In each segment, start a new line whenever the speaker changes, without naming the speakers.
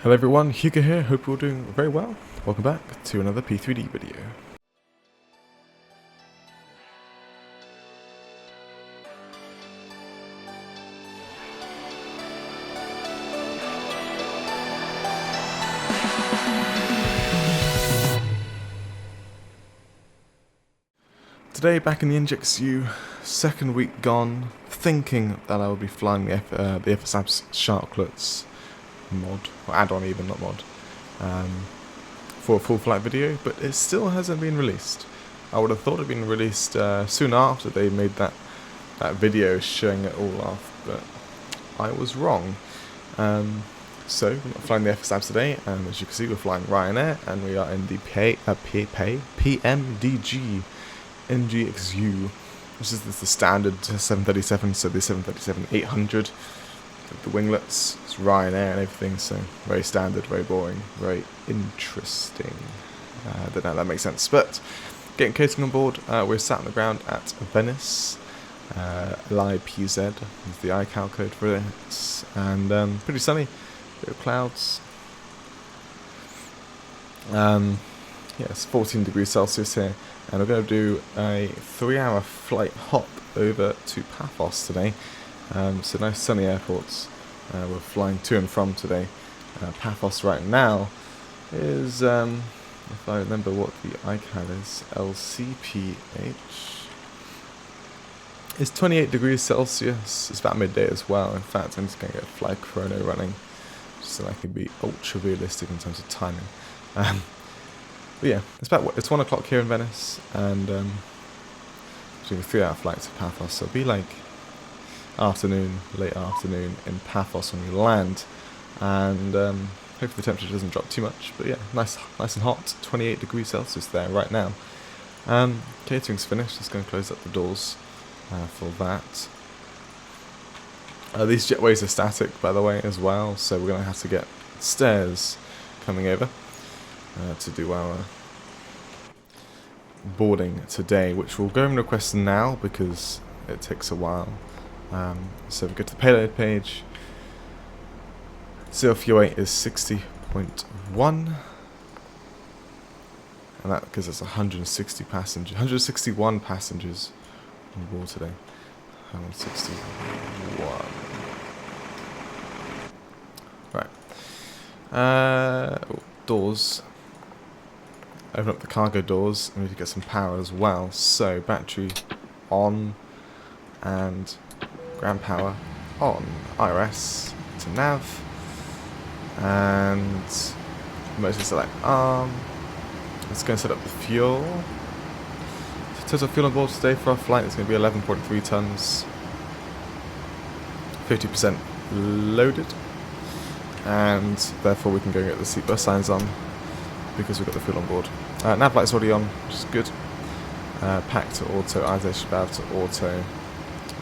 Hello everyone, Hugo here, hope you're all doing very well. Welcome back to another P3D video. Today back in the NGXu, second week gone, thinking that I would be flying the FSDreamTeam Sharklets mod, or add-on even, not mod, for a full flight video, but it still hasn't been released. I would have thought it had been released soon after they made that video showing it all off, but I was wrong. So, we're not flying the FSDreamTeam today, and as you can see we're flying Ryanair, and we are in the PMDG NGXu. This is the standard 737, so the 737-800. The winglets, it's Ryanair and everything, so very standard, very boring, very interesting. I don't know how that makes sense, but getting coating on board, we're sat on the ground at Venice. LIPZ is the iCal code for it, and pretty sunny, bit of clouds. Yeah, it's 14 degrees Celsius here, and we're going to do a 3-hour flight hop over to Paphos today. So nice sunny airports. We're flying to and from today. Paphos right now is, if I remember what the iCal is, LCPH. It's 28 degrees Celsius. It's about midday as well. In fact, I'm just going to get flight chrono running so I can be ultra realistic in terms of timing. But yeah, it's 1 o'clock here in Venice, and doing a 3-hour flight to Paphos. So it'll be like late afternoon in Paphos when we land, and hopefully the temperature doesn't drop too much, but yeah, nice and hot, 28 degrees Celsius there right now. Catering's finished, just going to close up the doors for that. These jetways are static, by the way, as well, so we're going to have to get stairs coming over to do our boarding today, which we'll go and request now because it takes a while. So we go to the payload page. Zero fuel weight is 60.1, and that gives us 161 passengers on board today. 161. Right. Doors. Open up the cargo doors. We need to get some power as well. So battery on and ground power on. IRS to nav, and mostly select arm. Let's go and set up the fuel. So total fuel on board today for our flight is going to be 11.3 tons, 50% loaded, and therefore we can go and get the seat bus signs on because we've got the fuel on board. Nav light's already on, which is good. Pack to auto, ionization valve to auto.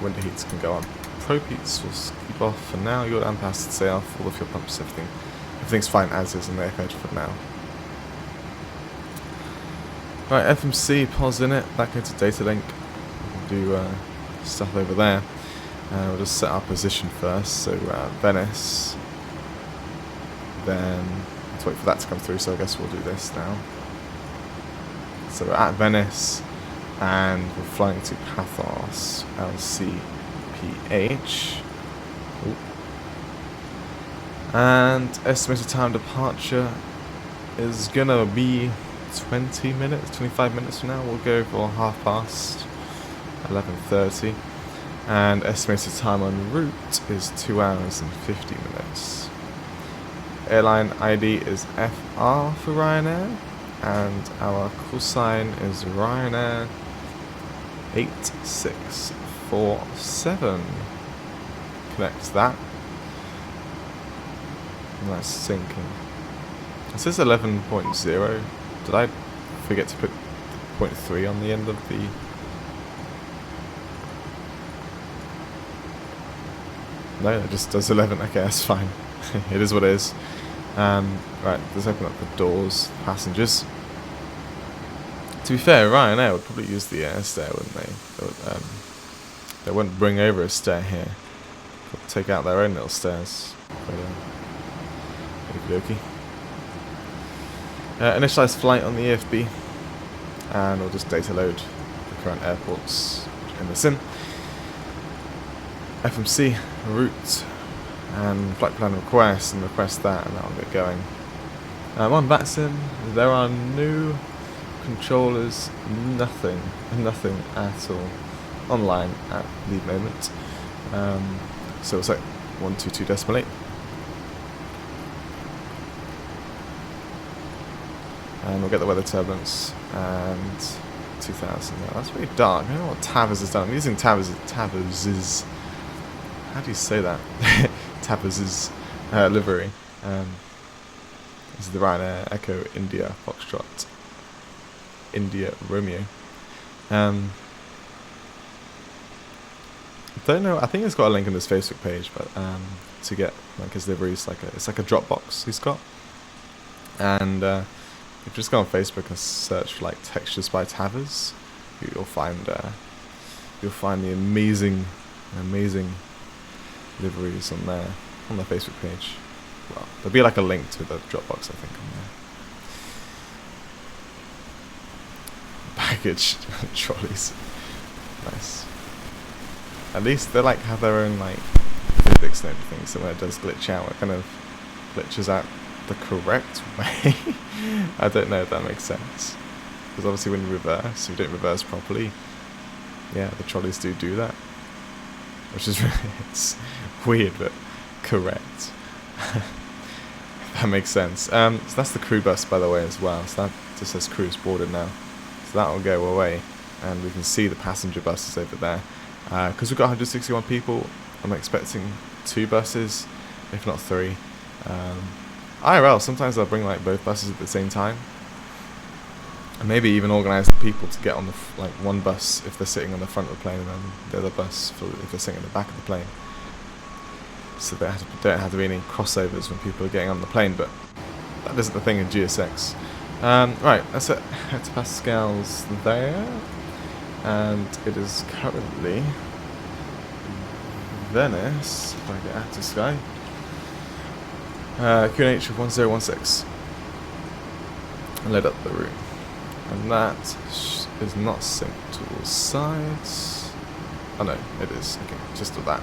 Window heats can go on. Probe heats will keep off for now. Your damp has to stay off. All the fuel pumps, everything's fine as is in the aircraft for now. Right, FMC pause in it. Back into data link. We can do stuff over there. We'll just set our position first. So Venice. Then let's wait for that to come through. So I guess we'll do this now. So we're at Venice, and we're flying to Paphos, LCPH. Ooh. And estimated time departure is gonna be 20 minutes, 25 minutes from now. We'll go for 11:30, and estimated time en route is 2 hours and 50 minutes. Airline ID is FR for Ryanair, and our call sign is Ryanair 8647. Connect that. And that's syncing. It says 11.0. Did I forget to put 0.3 on the end of the... No, it just does 11. Okay, that's fine. It is what it is. Right, let's open up the doors, passengers. To be fair, Ryanair would probably use the air stair, wouldn't they? They wouldn't bring over a stair here. They'll take out their own little stairs. But, Okey-dokey. Initialize flight on the EFB, and we'll just data load the current airports in the sim. FMC, route, and flight plan request, and request that, and that'll get going. On VATSIM, there are no controllers, nothing at all online at the moment. So it's like 122.8. And we'll get the weather turbulence and 2000. Oh, that's really dark. I don't know what Tavers has done. I'm using Tavers'. How do you say that? Tavers' livery. This is the Ryanair Echo India Foxtrot India Romeo. I don't know. I think it's got a link in this Facebook page, but to get like his liveries, it's like a Dropbox he's got. And if you just go on Facebook and search for like textures by Tavers, you'll find the amazing liveries on their Facebook page. Well, there'll be like a link to the Dropbox, I think, on there. Baggage trolleys, nice. At least they like have their own like physics and everything, so when it does glitch out, it kind of glitches out the correct way. I don't know if that makes sense, because obviously when you reverse, if you don't reverse properly, yeah, the trolleys do that, which is it's weird but correct. That makes sense. So that's the crew bus, by the way, as well. So that just says crews boarded now, so that will go away, and we can see the passenger buses over there. Because we've got 161 people, I'm expecting 2 buses, if not 3. IRL, sometimes they'll bring like both buses at the same time, and maybe even organise the people to get on the like one bus if they're sitting on the front of the plane, and then the other bus for if they're sitting in the back of the plane. So there don't have to be any crossovers when people are getting on the plane, but that isn't the thing in GSX. Right, that's it. Hectopascals there, and it is currently Venice. If I get out to Sky. QNH of 1016. And load up the route. And that is not synced to all sides. Oh no, it is. Okay, just do that.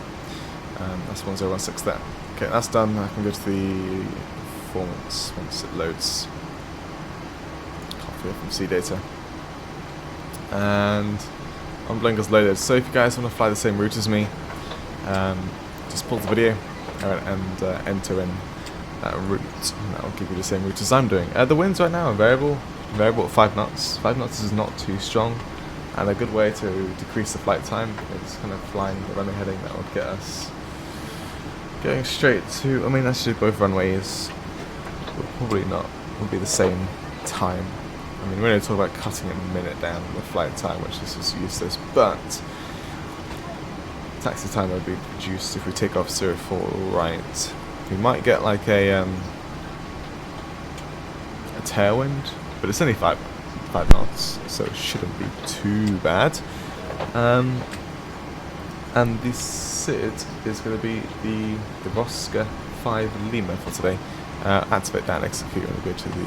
That's 1016 there. Okay, that's done. I can go to the performance once it loads. Copy FMC data. And on blinkers loaded. So if you guys want to fly the same route as me, just pause the video and enter in that route, and that will give you the same route as I'm doing. The winds right now are variable at 5 knots. 5 knots is not too strong, and a good way to decrease the flight time is kind of flying the runway heading that will get us going straight to, I mean actually both runways will probably not, will be the same time. I mean we're only talking about cutting a minute down the flight time, which is just useless, but taxi time will be reduced if we take off 04 right. We might get like a tailwind, but it's only 5 knots, so it shouldn't be too bad. And the SID is going to be the Oscar 5 Lima for today. Activate that and execute, and we'll go to the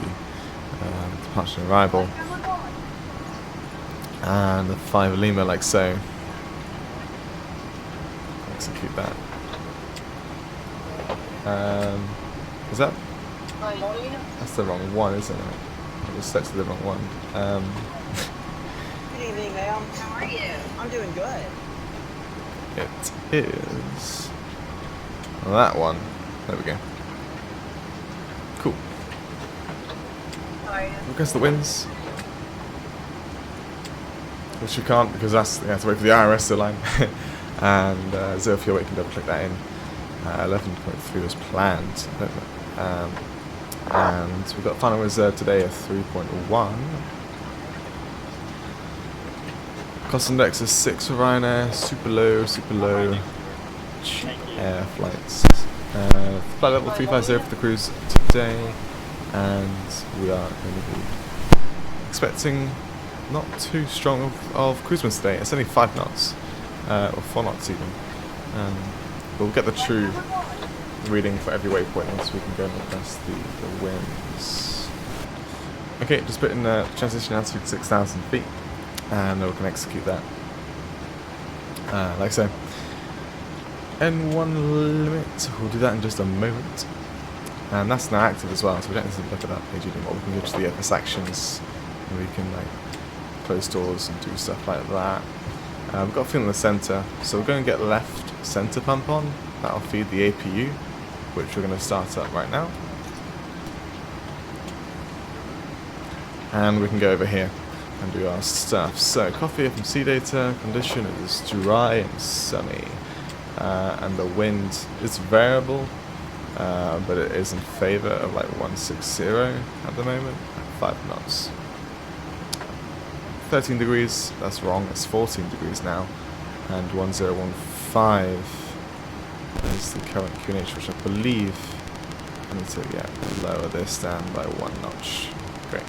departure and arrival. And the 5 Lima like so. Execute that. Is that? That's the wrong one, isn't it? I just set to the wrong one.
Good evening, ma'am. How are you? I'm doing good.
It is that one. There we go. Cool.
How are you?
We'll guess the wins. Which we can't because we have to wait for the IRS to line. And zero fuel, we can double click that in. 11.3 was planned. And we've got final reserve today of 3.1. Cost index is 6 for Ryanair, super low, cheap air flights. Flight level 350 for the cruise today, and we are going to be expecting not too strong of cruise winds today. It's only 5 knots, or 4 knots even. But we'll get the true reading for every waypoint once we can go and adjust the winds. Okay, just put in the transition altitude 6,000 feet, and then we can execute that. Like so. N1 limit, we'll do that in just a moment. And that's now active as well, so we don't need to look at that page anymore. We can go to the FS actions, and we can like close doors and do stuff like that. We've got a fuel in the centre, so we're going to get left centre pump on. That'll feed the APU, which we're going to start up right now. And we can go over here and do our stuff. So, coffee from sea data, condition is dry and sunny. And the wind is variable, but it is in favour of like 160 at the moment, 5 knots. 13 degrees, that's wrong, it's 14 degrees now, and 1015 is the current QNH, which I believe I need to lower this down by 1 notch. Great.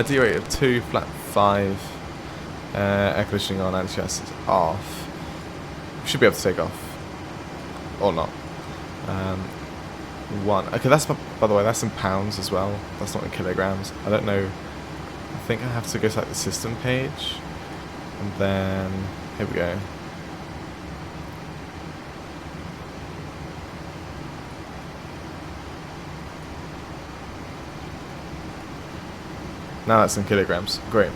D rate of 2, flat 5, air conditioning on, anti-stress is off. We should be able to take off, or not. 1. Okay, that's, by the way, that's in pounds as well. That's not in kilograms. I don't know. I think I have to go to like the system page, and then here we go. Now that's in kilograms. Great.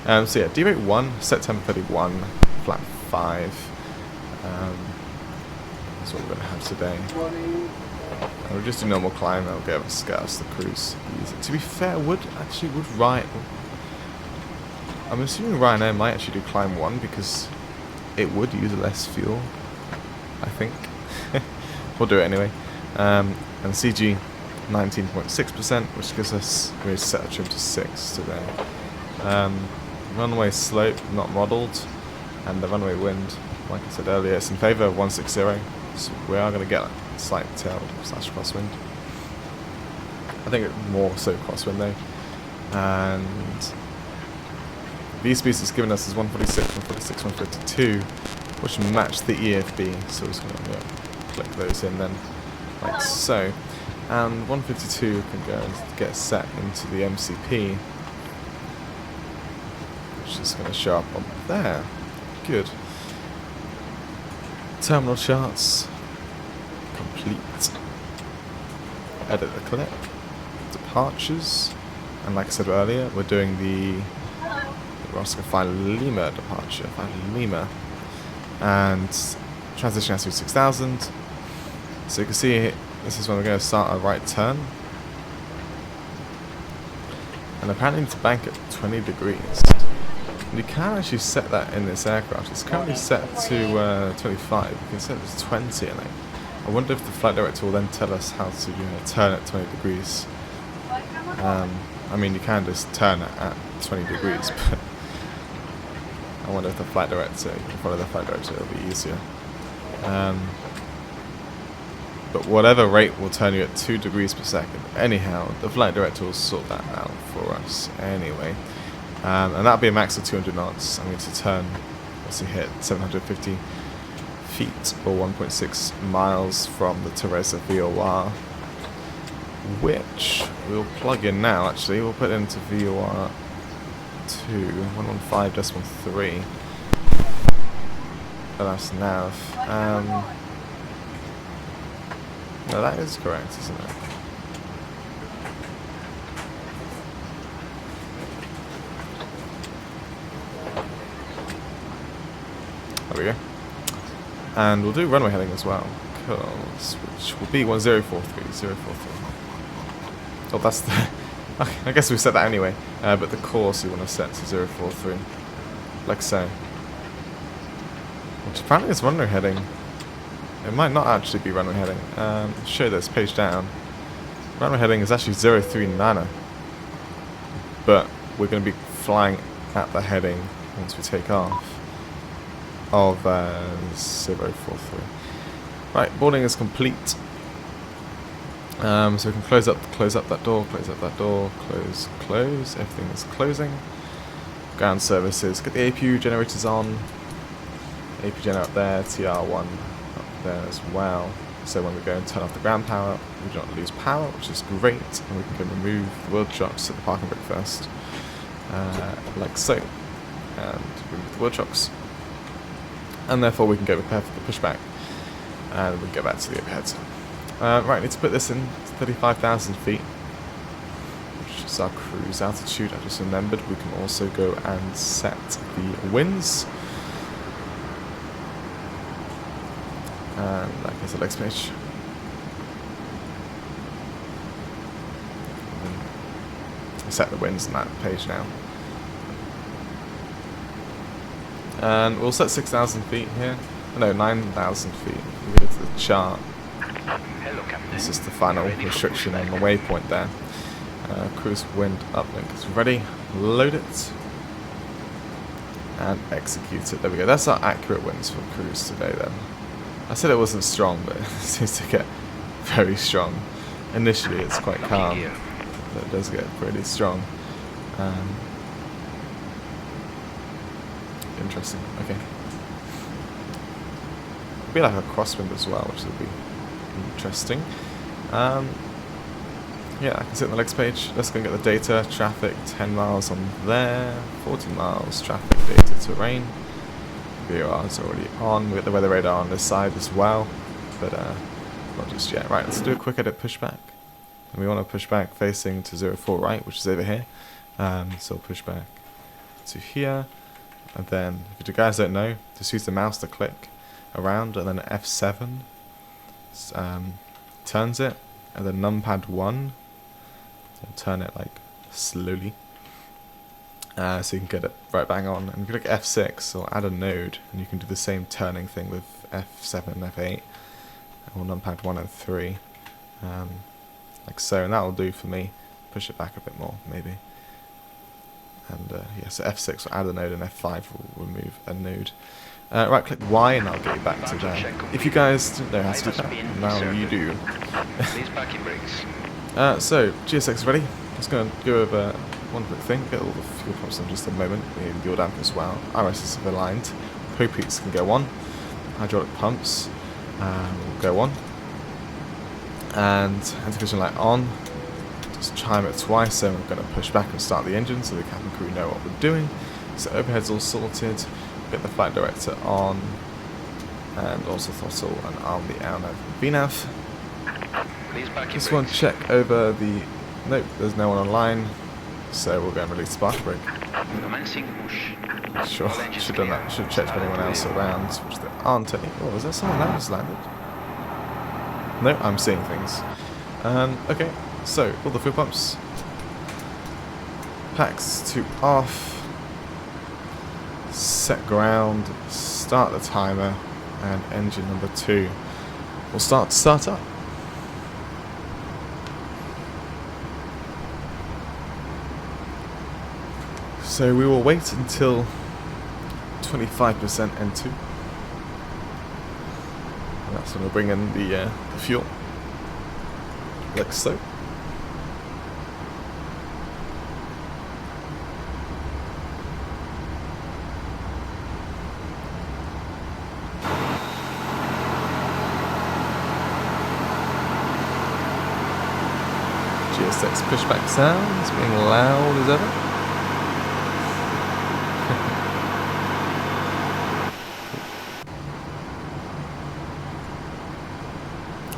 So yeah, D rate 1, September 31, flat 5. That's what we're going to have today. We'll just do normal climb, that'll get us the cruise easy. To be fair, would Ryanair... I'm assuming Ryanair might actually do climb 1 because it would use less fuel, I think. We'll do it anyway. And CG 19.6%, which gives us, we set our trim to 6 today. Runway slope not modelled, and the runway wind, like I said earlier, it's in favour of 160, so we are going to get a slight tail / crosswind. I think more so crosswind though. And these speeds it's given us is 146, 146, 152, which match the EFB, so we're just going to click those in then, like so. And 152 can go and get set into the MCP, which is going to show up on there. Good. Terminal charts complete. Edit the clip. Departures. And like I said earlier, we're doing the Roscoe 5 Lima departure. 5 Lima. And transition has to be 6,000. So you can see this is when we're going to start our right turn. And apparently need to bank at 20 degrees. And you can actually set that in this aircraft. It's currently set to 25. You can set it to 20, and I wonder if the flight director will then tell us how to turn at 20 degrees. I mean, you can just turn it at 20 degrees, but I wonder if the flight director, you can follow the flight director, it'll be easier. But whatever rate will turn you at 2 degrees per second. Anyhow, the flight director will sort that out for us anyway. And that'll be a max of 200 knots. I'm going to turn, once you hit 750 feet or 1.6 miles from the Teresa VOR, which we'll plug in now actually. We'll put it into VOR 2, 115.3. But that's nav. No, that is correct, isn't it? There we go. And we'll do runway heading as well, which will be 1043. Oh, that's the... Okay, I guess we set that anyway. But the course we want to set to 043, like so. Which apparently is runway heading. It might not actually be runway heading. Show this page down. Runway heading is actually 039, but we're going to be flying at the heading once we take off of 043. Right, boarding is complete. So we can close up that door, close. Everything is closing. Ground services. Get the APU generators on. APU gen out there. TR1 up there as well. So when we go and turn off the ground power, we do not lose power, which is great, and we can go remove the wheel chocks at the parking brake first, like so, and remove the wheel chocks, and therefore we can go prepare for the pushback, and we can go back to the overhead. Right, need to put this in 35,000 feet, which is our cruise altitude. I just remembered we can also go and set the winds. And that goes to the next page. Set the winds on that page now. And we'll set 6,000 feet here. No, 9,000 feet. If we go to the chart. This is the final restriction on the waypoint there. Cruise wind uplink is ready. Load it. And execute it. There we go. That's our accurate winds for cruise today then. I said it wasn't strong, but it seems to get very strong. Initially it's quite calm, but it does get pretty strong. Interesting. Okay. It'll be like a crosswind as well, which will be interesting. Yeah, I can see it on the next page. Let's go and get the data. Traffic, 10 miles on there, 40 miles. Traffic, data, terrain. VOR is already on. We got the weather radar on this side as well, but not just yet. Right, let's do a quick edit pushback. And we want to push back facing to 04 right, which is over here. So push back to here, and then if you guys don't know, just use the mouse to click around, and then F7 turns it, and then numpad 1 will turn it like slowly. So you can get it right bang on, and you can click F6 or add a node, and you can do the same turning thing with F7 and F8, or numpad 1 and 3, like so, and that will do for me. Push it back a bit more, maybe. And yeah, so F6 will add a node, and F5 will remove a node. Right click Y, and I'll get you back to there. If you guys didn't know how to do that, now you do. So GSX is ready. Just going to go over one quick thing, get all the fuel pumps in just a moment. We need fuel damp as well. RSs have aligned. Copies can go on. Hydraulic pumps will go on. And anti-collision light on. Just chime it twice, so we're going to push back and start the engine so the cabin crew know what we're doing. So overhead's all sorted. Get the flight director on. And also throttle and arm the AirNav VNav. Just want to check over the... Nope, there's no one online. So we'll go and release the spark brake. Sure, should have done that. Should have checked for anyone else around, which there aren't any. Oh, is there someone that just landed? No, I'm seeing things. Okay, so all the fuel pumps. Packs to off. Set ground. Start the timer, and engine number 2 will start up. So we will wait until 25% N2. And that's when we'll bring in the fuel, like so. GSX pushback sounds being loud as ever.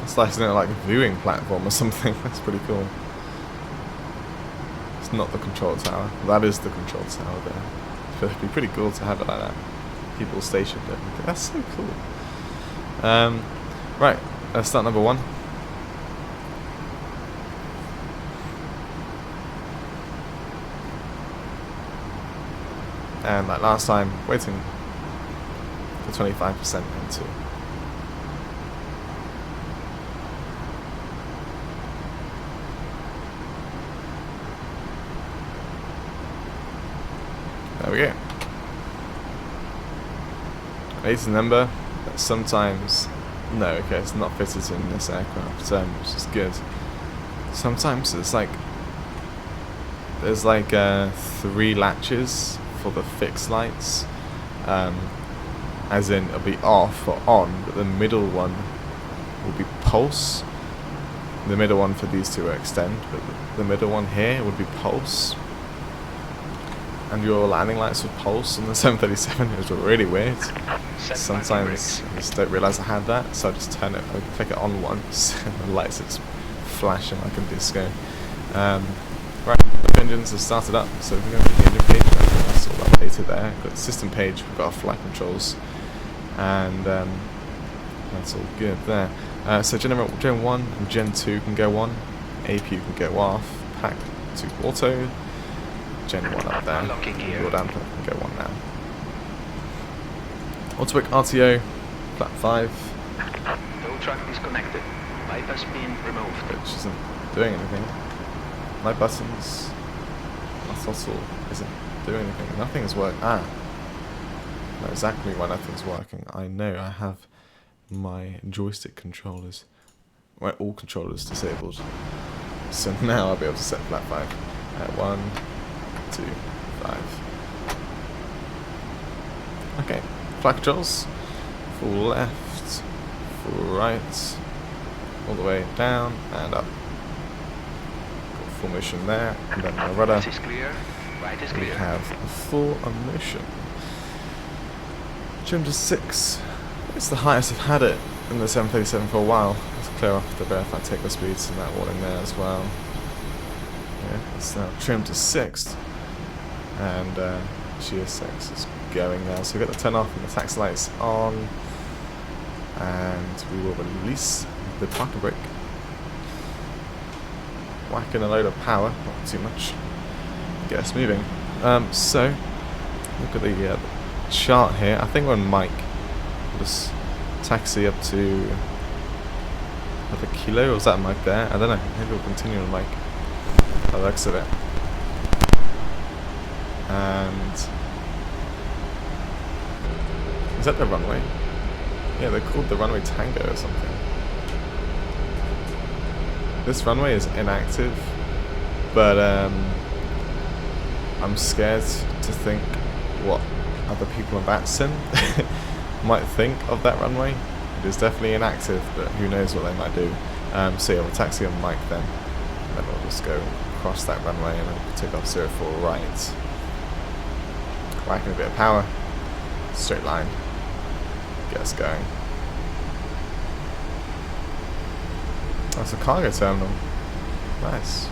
It's like, isn't it, like a viewing platform or something? That's pretty cool. It's not the control tower. That is the control tower there. But it'd be pretty cool to have it like that. People stationed it. That's so cool. Right, let's start number 1. And like last time, waiting for 25% into. There we go. I need to remember that sometimes... No, okay, it's not fitted in this aircraft, which is good. Sometimes it's like... There's like 3 latches for the fixed lights. as in it'll be off or on, but the middle one will be pulse. The middle one for these two will extend, but the middle one here would be pulse. And your landing lights would pulse on the 737. It was really weird. Sometimes I just don't realise I had that, so I just turn it, I click it on once, and the lights are just flashing like a disco. Right, the engines have started up, so we're going to the engine page. That's all updated there. Got the system page, we've got our flight controls, and that's all good there. So Gen 1 and Gen 2 can go on, APU can go off, Pack 2 auto, Gen 1 up there, your damper can go on now. Autopic RTO, flat 5.
Tow truck disconnected. Bypass pin removed.
Which isn't doing anything. My buttons, my throttle isn't doing anything. Nothing's working. I know exactly why nothing's working. I know I have my joystick controllers, well, all controllers disabled. So now I'll be able to set flat 5 at 1, 2, 5. Okay, flight controls. Full left, full right, all the way down and up. Full motion there, and then the rudder.
Left is clear, right is
We
clear.
have full motion. Trim to 6. It's the highest I've had it in the 737 for a while. Let's clear off the verified takeoff speeds and that one in there as well. Yeah, it's now trimmed to 6, and GSX is going now. So we've got the turn off and the taxi lights on, and we will release the parking brake. Whacking a load of power, not too much. Get us moving. So look at the chart here. I think we're on mic. We'll just taxi up to the kilo. Or was that mic there? I don't know. Maybe we'll continue on mic. I'll exit it. And is that the runway? Yeah, they're called the runway Tango or something. This runway is inactive, but I'm scared to think what other people on VATSIM might think of that runway. It is definitely inactive, but who knows what they might do. So yeah, we'll taxi on mic then, and then we'll just go across that runway and then take off 04 right. Whacking a bit of power, straight line, get us going. That's a cargo terminal. Nice.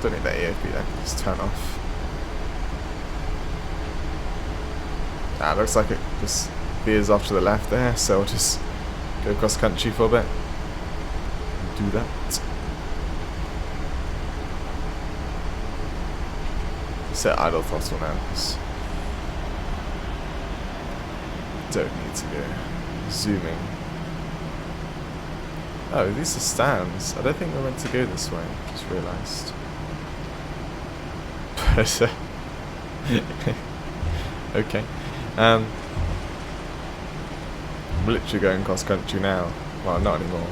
Don't need that EFB, I can just turn off. Ah, looks like it just veers off to the left there, so I'll just go cross country for a bit. Do that. Set idle throttle now, because don't need to go zooming. Oh, these are stands. I don't think we're meant to go this way. Just realised. But okay. I'm literally going cross country now. Well, not anymore.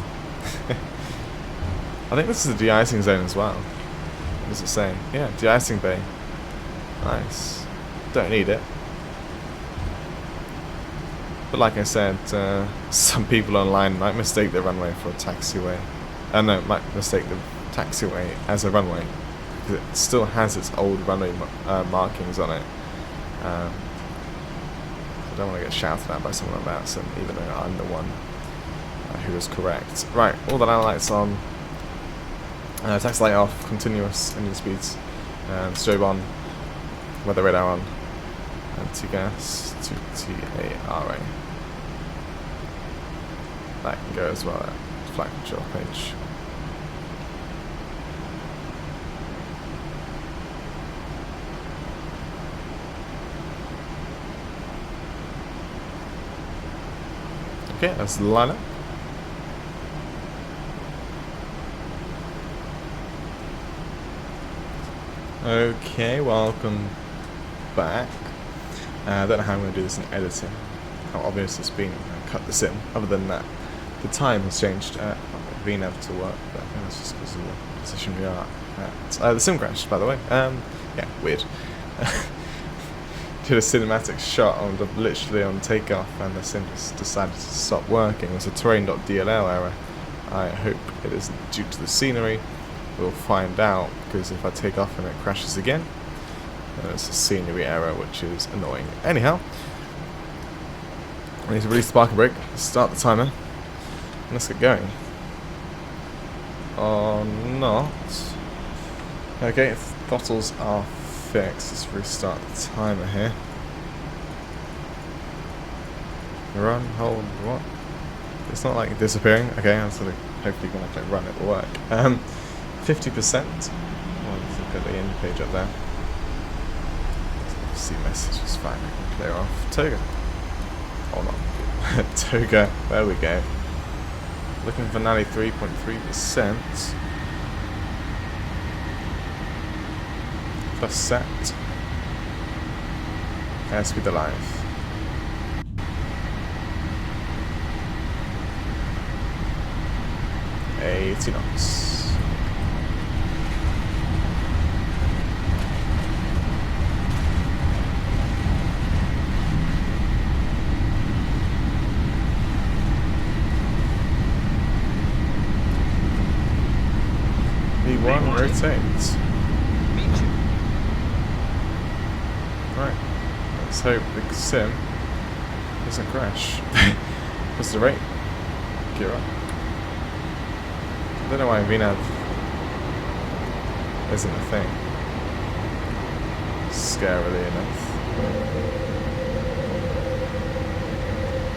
I think this is a de-icing zone as well. What does it say? Yeah, de-icing bay. Nice. Don't need it. But like I said, some people online might mistake the runway for a taxiway. No, might mistake the taxiway as a runway, because it still has its old runway markings on it. I don't want to get shouted at by someone about it, even though I'm the one who is correct. Right, all the landing lights on. Taxi light off, continuous engine speeds, strobe on, weather radar on, anti-gas to TARA. That can go as well at flight control page. Okay, that's the lineup. Okay, welcome back. I don't know how I'm going to do this in editing, how obvious it's been. Cut this in. Other than that, the time has changed. VNAV to work, but I think that's just because of the position we are at. The sim crashed, by the way. Yeah, weird. Did a cinematic shot on literally on takeoff, and the sim just decided to stop working. It was a terrain.dll error. I hope it isn't due to the scenery. We'll find out, because if I take off and it crashes again, then it's a scenery error, which is annoying. Anyhow, I need to release the parking brake, start the timer, and let's get going. Or not. Okay, throttles are fixed. Let's restart the timer here. Run, hold, what? It's not like disappearing. Okay, I'm sort of hopefully gonna have to run, it will work. 50%. Well, look at the end page up there. See messages fine, I can clear off. Toga. Hold on. Toga, there we go. Looking for 93.3%. Plus set. Airspeed alive. A 80 knots. V1 rotates. Right. Let's hope the sim doesn't crash. What's the rate? Gear up. I don't know why VNAV isn't a thing. Scarily enough.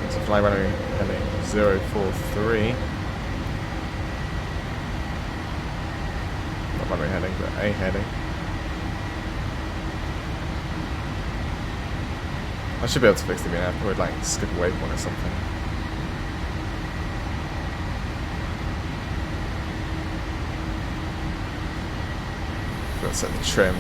It's a fly running heading 043. Not runway heading, but a heading. I should be able to fix the VNAV. I would like skip a waypoint or something. Let's set the trim.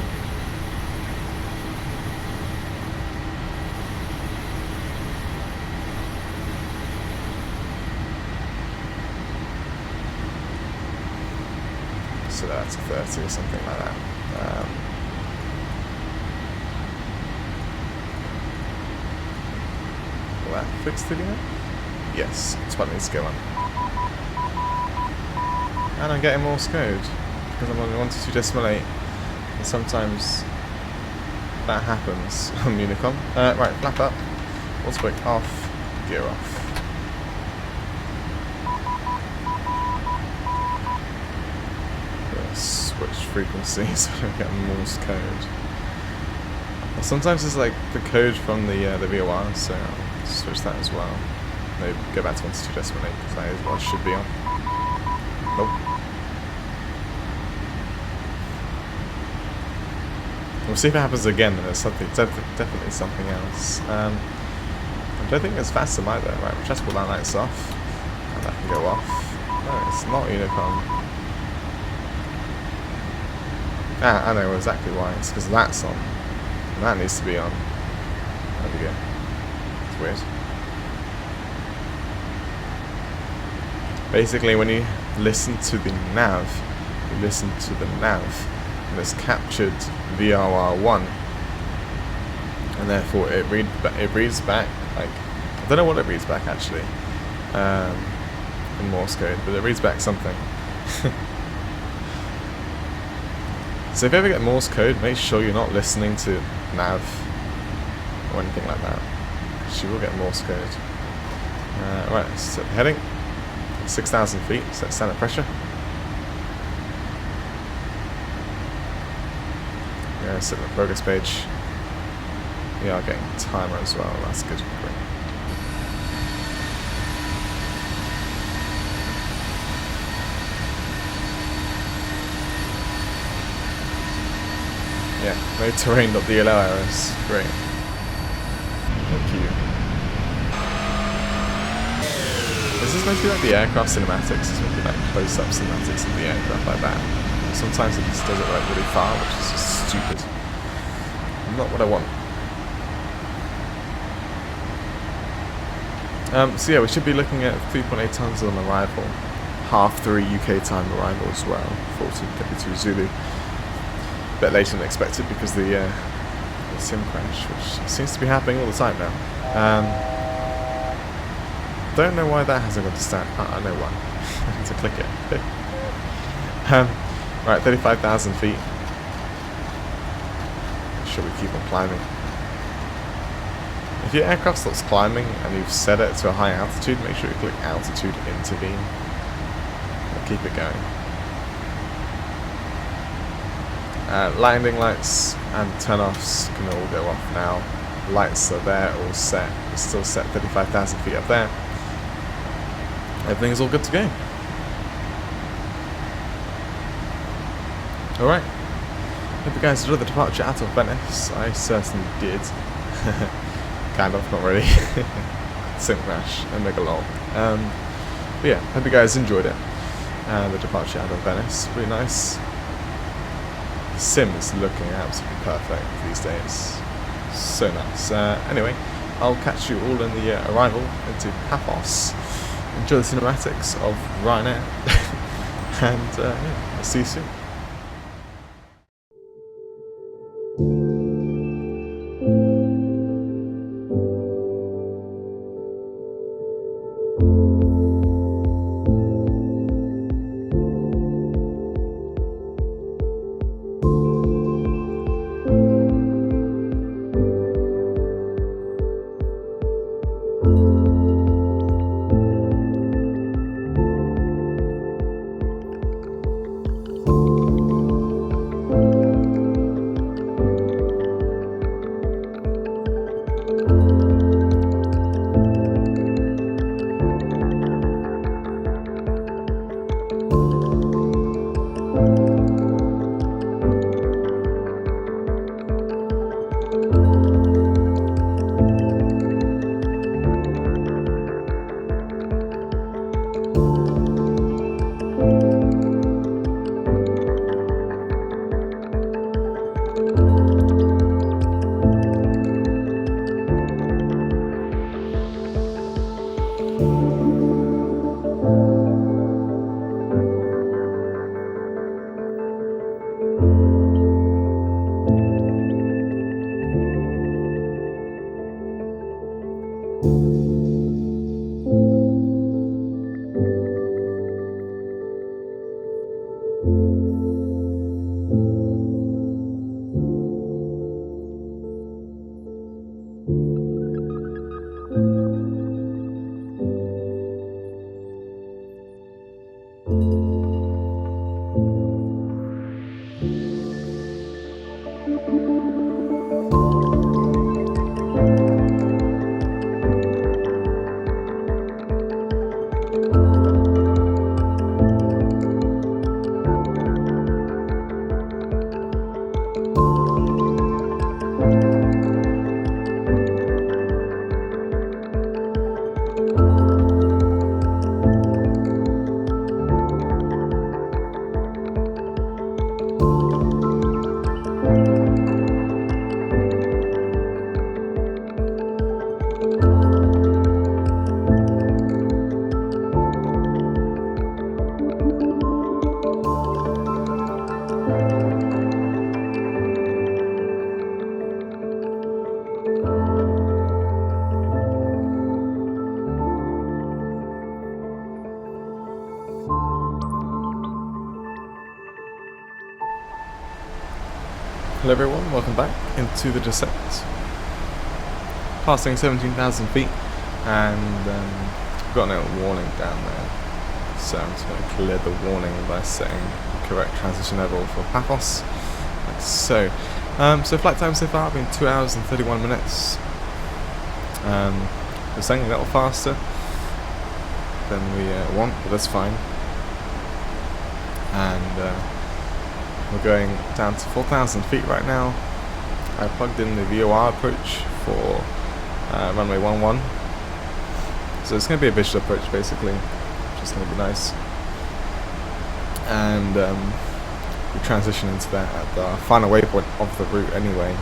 So that's a 30 or something like that. Will that fix the VNAV? Yes, that's what needs to go on. And I'm getting Morse code because I'm on 122.8. And sometimes that happens on Unicom. Right, flap up, Orbx off, gear off. Switch frequency so I don't get Morse code. Well, sometimes it's like the code from the VOR, so I'll switch that as well. Maybe go back to 122.8 because that is what it should be on. Nope. We'll see if it happens again, and there's something, definitely something else. I don't think it's VATSIM either. Right, we'll just pull that lights off, and that can go off. No, it's not Unicom. Ah, I know exactly why. It's because that's on. And that needs to be on. There we go. It's weird. Basically, when you listen to the nav, you listen to the nav, and it's captured VRR1, and therefore it reads back, like, I don't know what it reads back actually, in Morse code, but it reads back something. So if you ever get Morse code, make sure you're not listening to nav or anything like that, because you will get Morse code. Right, let's set the heading, 6,000 feet, set standard pressure. Yeah, set the progress page. We are getting timer as well, that's good. Great. Yeah, no terrain.dll errors. Great. Thank you. This is meant to be like the aircraft cinematics. It's meant to be like close-up cinematics of the aircraft like that. Sometimes it just does it like really far, which is just stupid. Not what I want. So yeah, we should be looking at 3.8 tons on arrival. 3:30 UK time arrival as well, 14:32 Zulu. A bit later than expected because of the sim crash, which seems to be happening all the time now. Don't know why that hasn't got to start. I know why. I need to click it. Right, 35,000 feet. Should we keep on climbing? If your aircraft starts climbing and you've set it to a high altitude, make sure you click altitude intervene. I'll keep it going. Landing lights and turn-offs can all go off now. Lights are there, all set. We're still set 35,000 feet up there. Everything's all good to go. Alright. Hope you guys enjoyed the departure out of Venice. I certainly did. Kind of, not really. Sim crash and mega lol. But yeah, hope you guys enjoyed it. The departure out of Venice. Really nice. The sim is looking absolutely perfect these days. So nice. Anyway, I'll catch you all in the arrival into Paphos. Enjoy the cinematics of Ryanair. And yeah, I'll see you soon. Hello everyone, welcome back into the descent. Passing 17,000 feet and we've got no warning down there. So I'm just going to clear the warning by setting the correct transition level for Paphos. Like so. So flight time so far been 2 hours and 31 minutes. We're saying a little faster than we want, but that's fine. And we're going down to 4,000 feet right now. I plugged in the VOR approach for runway 11. So it's going to be a visual approach basically, which is going to be nice. And we transition into that at the final waypoint of the route anyway,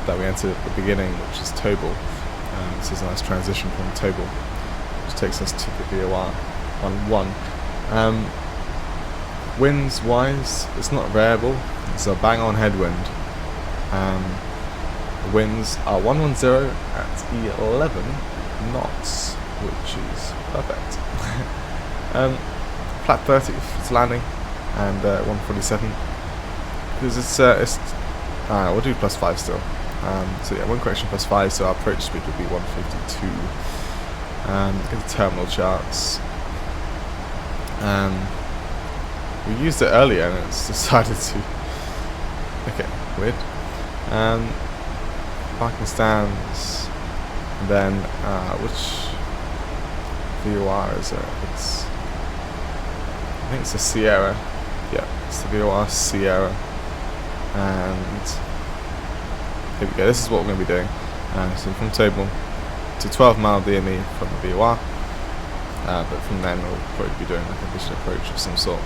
that we entered at the beginning, which is Tobel. This is a nice transition from Tobel, which takes us to the VOR 11. Winds wise, it's not variable, it's a bang on headwind. The winds are 110 at 11 knots, which is perfect. Flat 30 for its landing, and 147 because it's we'll do +5 still. So yeah, wind correction +5, so our approach speed would be 152. In the terminal charts, we used it earlier and it's decided to. Okay, weird. Parking stands, and then which VOR is it? I think it's the Sierra. Yeah, it's the VOR Sierra. And here we go. This is what we're going to be doing. So from table to 12 mile DME from the VOR, but from then we'll probably be doing like a vision approach of some sort,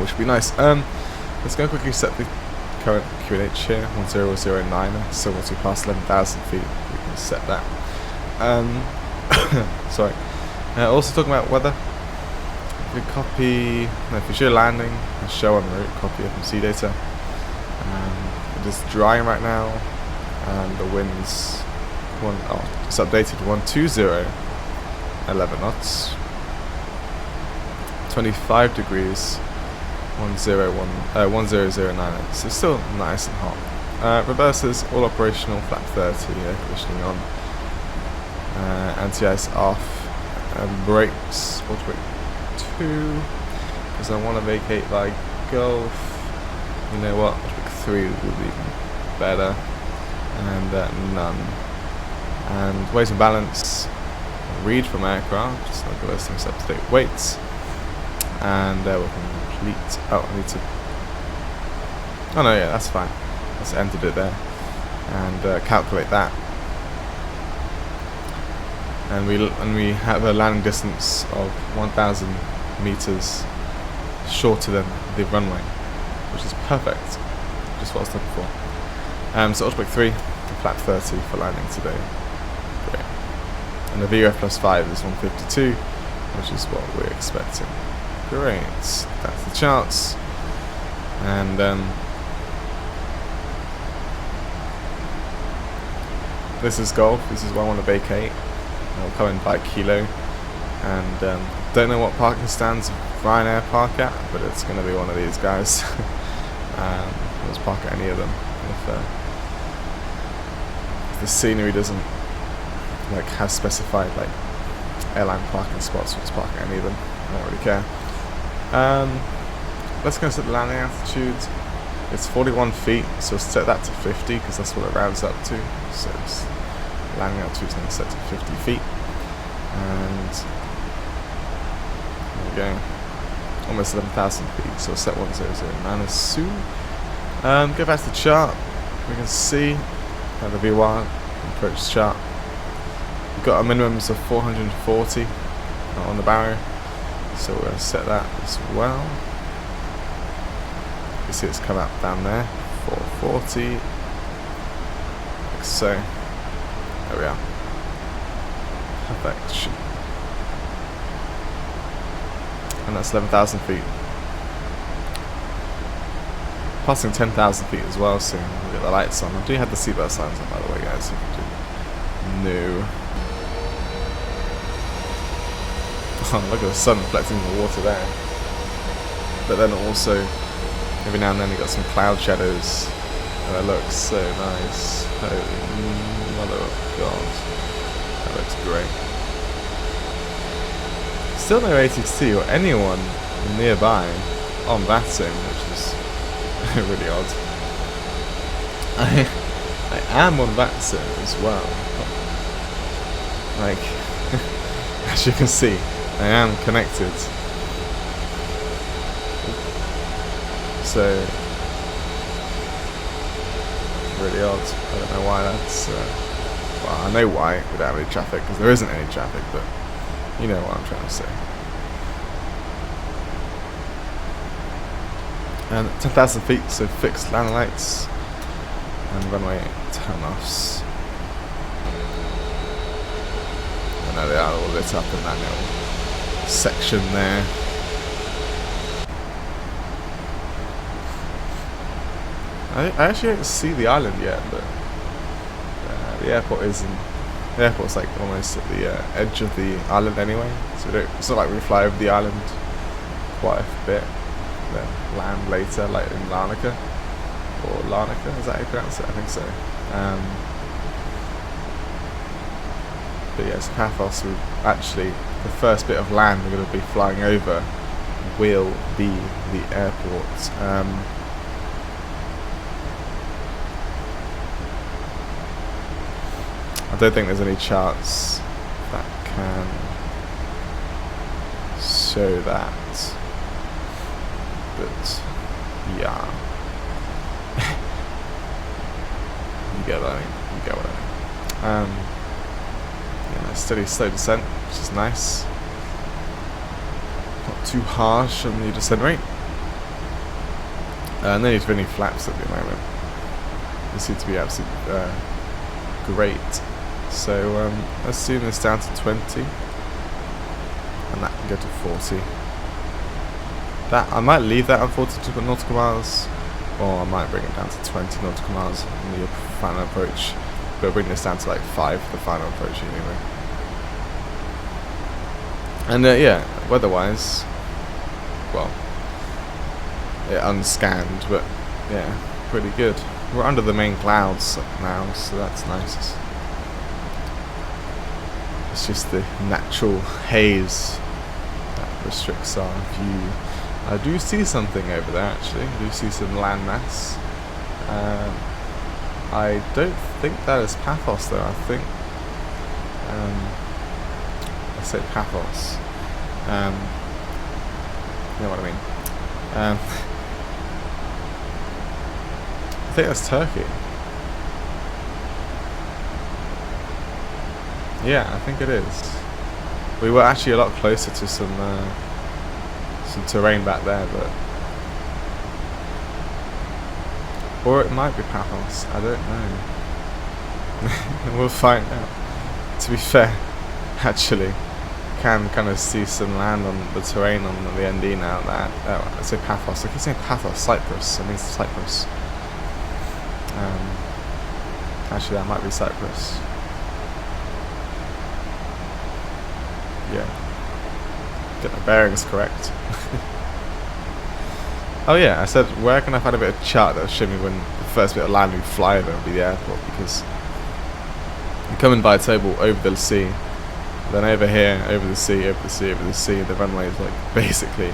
which would be nice. Let's go quickly set the current QNH here, 1009, so once we pass 11,000 feet we can set that. Sorry. Also talking about weather, if we copy, if we show landing and show en route, copy FMC data. It is drying right now, and the winds, it's updated 120, 11 knots, 25 degrees, 1009, so still nice and hot. Reverses all operational, flat 30, air conditioning on, anti-ice off, brakes, auto brake 2, because I want to vacate by Gulf. You know what, auto brake 3 would be better, and none. And weight and balance, read from aircraft, just like those things up to date weights, and we'll complete. Oh, I need to. Oh no, yeah, that's fine. Let's entered it there, and calculate that. And we have a landing distance of 1,000 meters shorter than the runway, which is perfect. Just what I was looking for. So auto brake 3, flat 30 for landing today. Great. And the VUF +5 is 152, which is what we're expecting. Great. That's the charts. And this is Golf. This is where I want to vacate. I'll come in by kilo. And don't know what parking stands Ryanair park at, but it's going to be one of these guys. Let's park at any of them. If the scenery doesn't have specified airline parking spots, let's park at any of them. I don't really care. Let's go set the landing altitude. It's 41 feet, so set that to 50 because that's what it rounds up to. So it's landing altitude is going to set to 50 feet, and there we go. Almost 11,000 feet, so set 1009 soon. Go back to the chart. We can see the VOR approach chart. We've got our minimums of 440 on the barrow, so we're going to set that as well. You see it's come out down there, 440, like so. There we are. Perfect. And that's 11,000 feet. Passing 10,000 feet as well soon. We'll get the lights on. I do have the seatbelt signs on, by the way, guys, if you didn't know. Oh, look at the sun reflecting in the water there. But then also, every now and then you got some cloud shadows. And that looks so nice. Holy mother of God. That looks great. Still no ATC or anyone nearby on VATSIM, which is really odd. I am on VATSIM as well. As you can see, I am connected. So, really odd. I don't know why that's. Well, I know why without any traffic, because there isn't any traffic, but you know what I'm trying to say. And 10,000 feet, so fixed landing lights and runway turn-offs. I know they are all lit up in that little section there. I actually don't see the island yet, but the airport isn't. The airport's like almost at the edge of the island anyway, so it's not like we fly over the island quite a bit, then land later, like in Larnaca, or Larnaca, is that how you pronounce it? I think so. But yes, Paphos will actually, the first bit of land we're going to be flying over will be the airport. I don't think there's any charts that can show that, but yeah, you get what I mean. You get what I mean. Yeah, steady, slow descent, which is nice. Not too harsh on the descent rate. No need for any flaps at the moment. They seem to be absolutely great. So let's zoom this down to 20, and that can go to 40. That I might leave that on 42 nautical miles, or I might bring it down to 20 nautical miles in the final approach. But bring this down to like 5 for the final approach anyway. And yeah, weather-wise, well, yeah, unscanned, but yeah, pretty good. We're under the main clouds now, so that's nice. It's just the natural haze that restricts our view. I do see something over there actually. I do see some landmass. I don't think that is Paphos though. I think I said Paphos. You know what I mean. I think that's Turkey. Yeah, I think it is. We were actually a lot closer to some terrain back there, but or it might be Paphos. I don't know. We'll find out. To be fair, actually, can kind of see some land on the terrain on the ND now. That I say Paphos. I keep saying Paphos. Cyprus. I mean Cyprus. Actually, that might be Cyprus. Yeah. Get the bearings correct. Oh yeah, I said where can I find a bit of chart that'll show me when the first bit of land we fly over will be the airport, because you're coming by a table over the sea, then over here, over the sea, over the sea, over the sea, the runway is like basically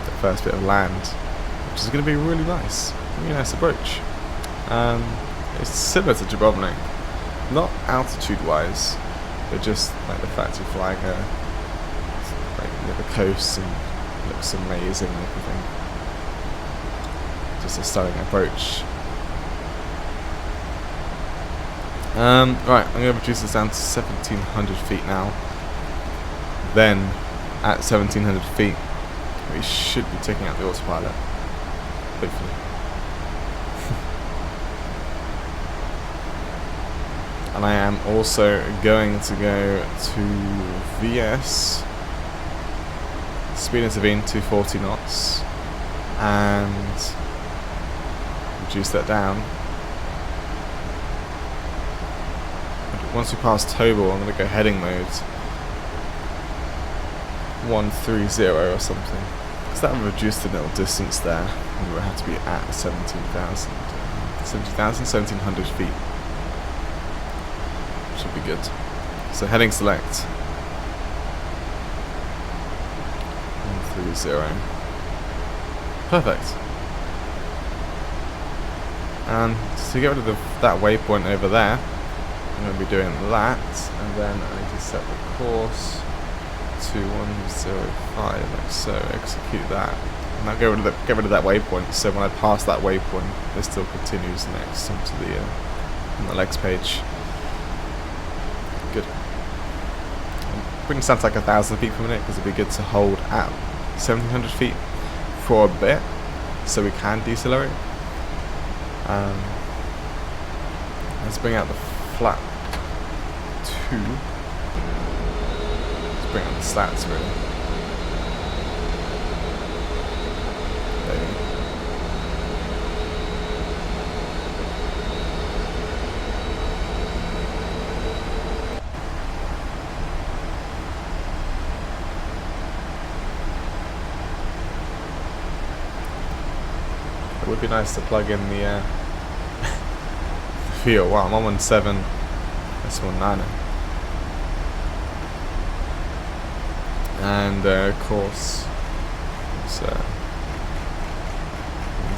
the first bit of land, which is going to be really nice approach. It's similar to Dubrovnik, not altitude wise, but just like the fact you're flying like near the coast and it looks amazing and everything. Just a stunning approach. Right, I'm going to reduce this down to 1700 feet now. Then at 1700 feet we should be taking out the autopilot, hopefully. And I am also going to go to VS, speed intervene 240 knots, and reduce that down. Once we pass Tobel, I'm going to go heading mode 130 or something, because that would reduce the little distance there, and we would have to be at 1700 feet. Should be good. So heading select 130. Perfect. And to get rid of that waypoint over there, I'm going to be doing that, and then I need to set the course to 105, like so. Execute that, and now get rid of that waypoint. So when I pass that waypoint, it still continues next onto the on the legs page. Good. Wouldn't sound like 1,000 feet per minute, because it'd be good to hold at 1,700 feet for a bit, so we can decelerate. Let's bring out the flap 2. Let's bring out the stats really. There you go. would be nice to plug in the fuel. Wow, I'm on 1.7. That's 1.9. And of course, it's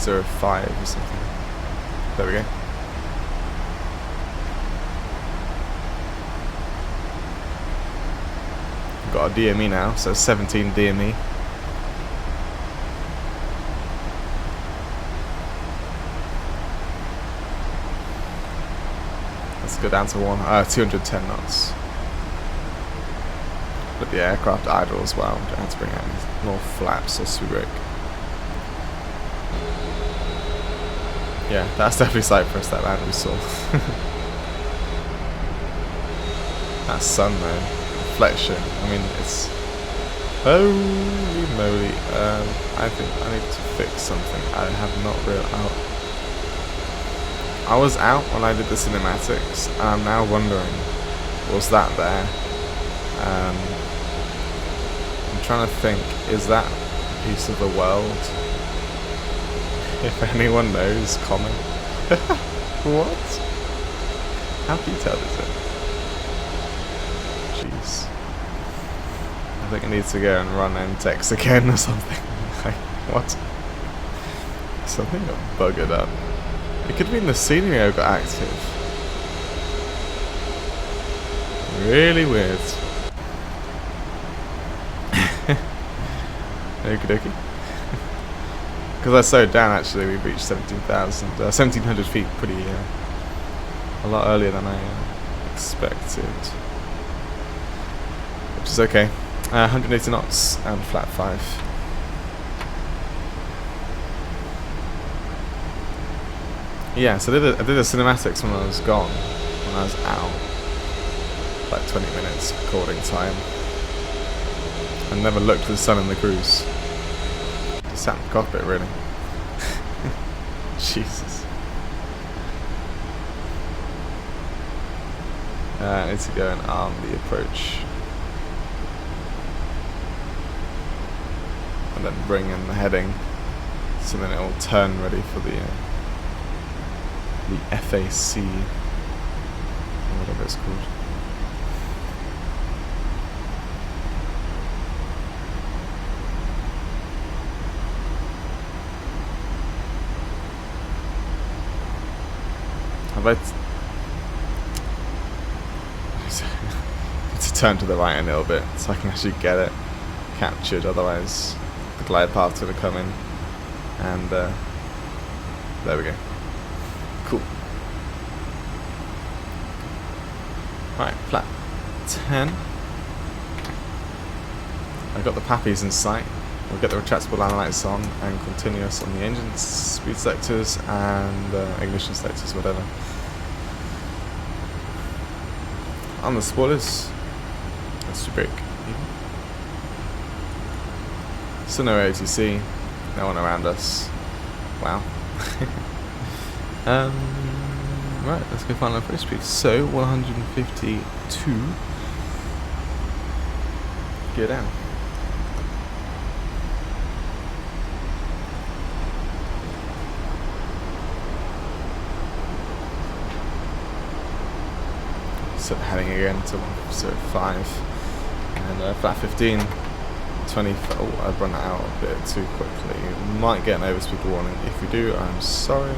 0.5 or something. There we go. Got a DME now, so 17 DME. Let's go down to 210 knots. But the aircraft idle as well. Don't have to bring out any more flaps or swivel. Yeah, that's definitely Cyprus, that land we saw. That sun though. Reflection. I mean, it's holy moly. I think I need to fix something. I have not real out. I was out when I did the cinematics, and I'm now wondering, was that there? I'm trying to think, is that a piece of the world? If anyone knows, comment. What? How detailed is it? Jeez. I think I need to go and run MTEX again or something. Like, what? Something got buggered up. It could mean the scenario got active. Really weird. Okie dokie. Because I slowed down actually, we reached 1700 feet pretty, a lot earlier than I expected. Which is okay. 180 knots and flat 5. Yeah, so I did the cinematics when I was gone, when I was out. Like 20 minutes recording time. I never looked at the sun in the cruise. Just sat in the cockpit really. Jesus. I need to go and arm the approach. And then bring in the heading, so then it will turn ready for the FAC, or whatever it's called. Have I to turn to the right a little bit so I can actually get it captured, otherwise the glide path's going to come in, and there we go. Cool. Right, flat 10. I've got the Paphos in sight. We'll get the retractable line lights on and continuous on the engine speed sectors and ignition sectors, whatever. On the spoilers, let's do break. So no ATC, no one around us. Wow. Right, let's go find our first speed. So 152. Gear down. So heading again to 105 and flat 15. 20. Oh, I've run that out a bit too quickly. We might get an overspeed warning. If we do, I'm sorry.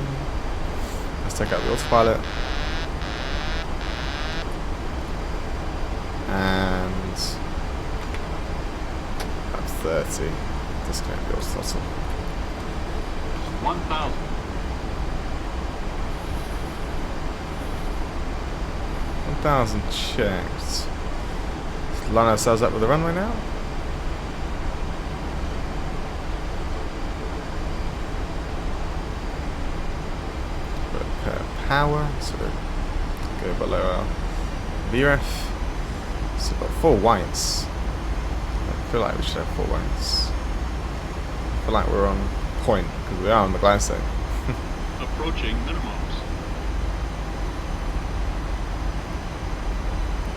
Let's take out the autopilot. And at 30, disconnect the autothrottle.
1,000.
1,000 checked. Let's line ourselves up with the runway now. Power, so go below our VREF. So we've got 4 whites. I feel like we should have 4 whites. I feel like we're on point because we are on the glide zone.
Approaching minimums.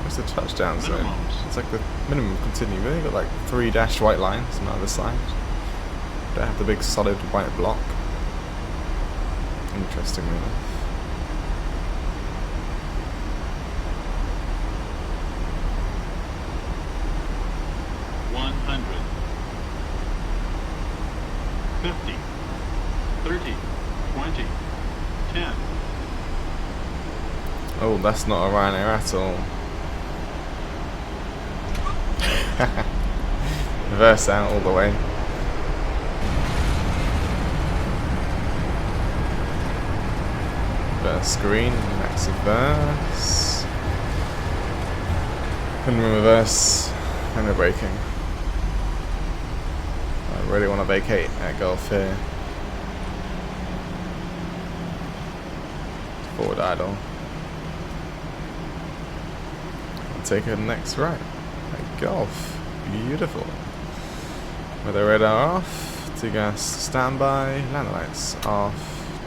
Where's the touchdown zone?
Minimums.
It's like the minimum continue. We've only got like 3 dashed white lines on the other side. Don't have the big solid white block. interestingly enough. Oh, that's not a Ryanair at all. Reverse out all the way. Reverse screen, max reverse. And reverse, and we're braking. I really want to vacate at Gulf here. Forward idle. Take a next right at Gulf. Beautiful. Weather radar off, 2 gas standby, landing lights off,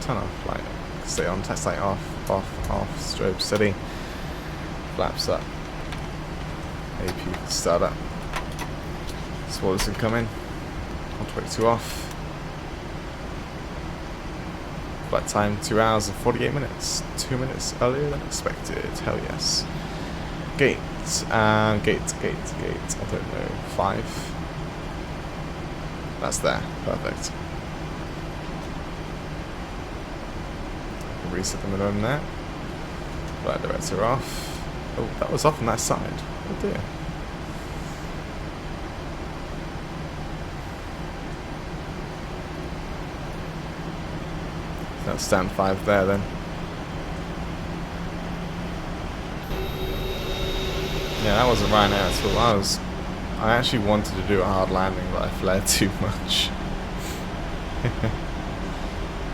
turn off light, stay on, test light off, strobe steady, flaps up, AP start up, spoilers can come in, automatic 2 off, flight time 2 hours and 48 minutes, 2 minutes earlier than expected, hell yes. Gate, I don't know, 5. That's there, perfect. Reset the minimum there. Flight director off. Oh, that was off on that side. Oh dear. That's stand 5 there then. Yeah, that wasn't Ryanair at all. I actually wanted to do a hard landing, but I flared too much.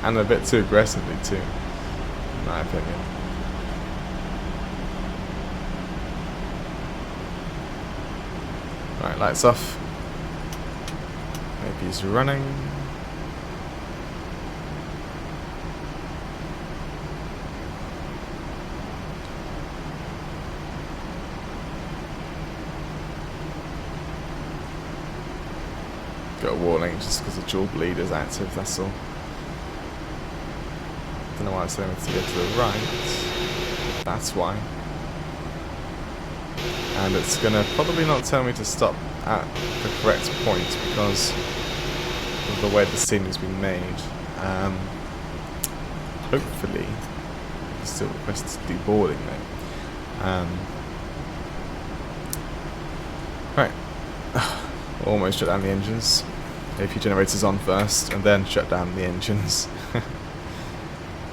And a bit too aggressively too, in my opinion. Right, lights off. Maybe he's running. Got a warning just because the dual bleed is active, that's all. Don't know why it's telling me to go to the right. That's why. And it's gonna probably not tell me to stop at the correct point because of the way the scenery's been made. Hopefully, it still requests deboarding though. Right. Almost shut down the engines. AP generators on first, and then shut down the engines.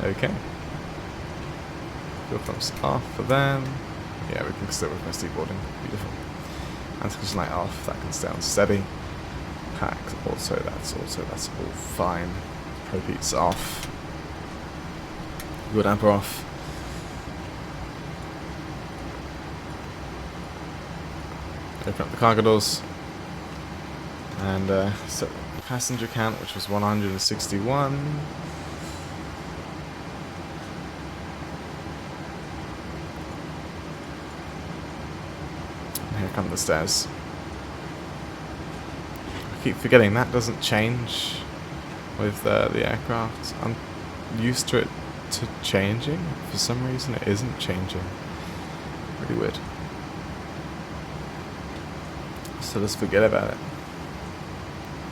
Okay. Fuel pumps off for them. Yeah, we can still request deboarding. Beautiful. Anti-collision light off. That can stay on steady. Pack also. That's all fine. Propeats off. Good damper off. Open up the cargo doors. And set the passenger count, which was 161. And here come the stairs. I keep forgetting that doesn't change with the aircraft. I'm used to it changing. For some reason it isn't changing. Really weird. So let's forget about it.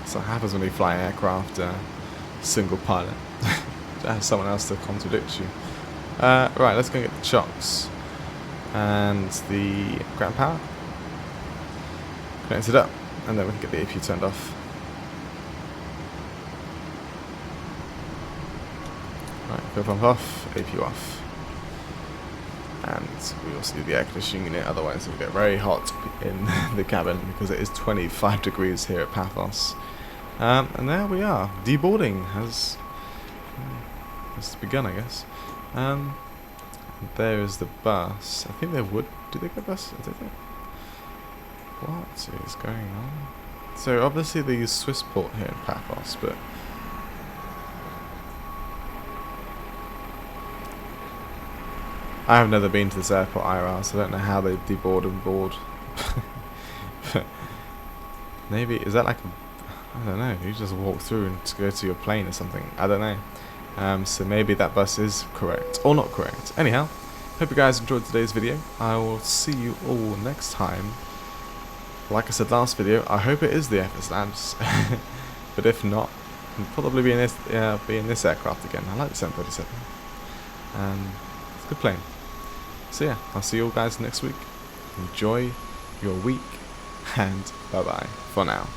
So it happens when you fly aircraft single pilot. To have someone else to contradict you. Right, let's go get the chocks. And the ground power. Connect it up. And then we can get the AP turned off. Right, fuel pump off, AP off. And we also do the air conditioning unit, otherwise it will get very hot in the cabin because it is 25 degrees here at Paphos. And there we are. Deboarding has begun, I guess. And there is the bus. I think they would. Do they get bus? I don't think. What is going on? So obviously they use Swissport here in Paphos, but I have never been to this airport IRL, so I don't know how they deboard and board. But maybe is that like a, I don't know. You just walk through and go to your plane or something. I don't know. So maybe that bus is correct, or not correct. Anyhow, hope you guys enjoyed today's video. I will see you all next time. Like I said last video, I hope it is the FS Labs, but if not, I'll probably be in this aircraft again. I like the 737. It's a good plane. So yeah, I'll see you all guys next week. Enjoy your week, and bye bye for now.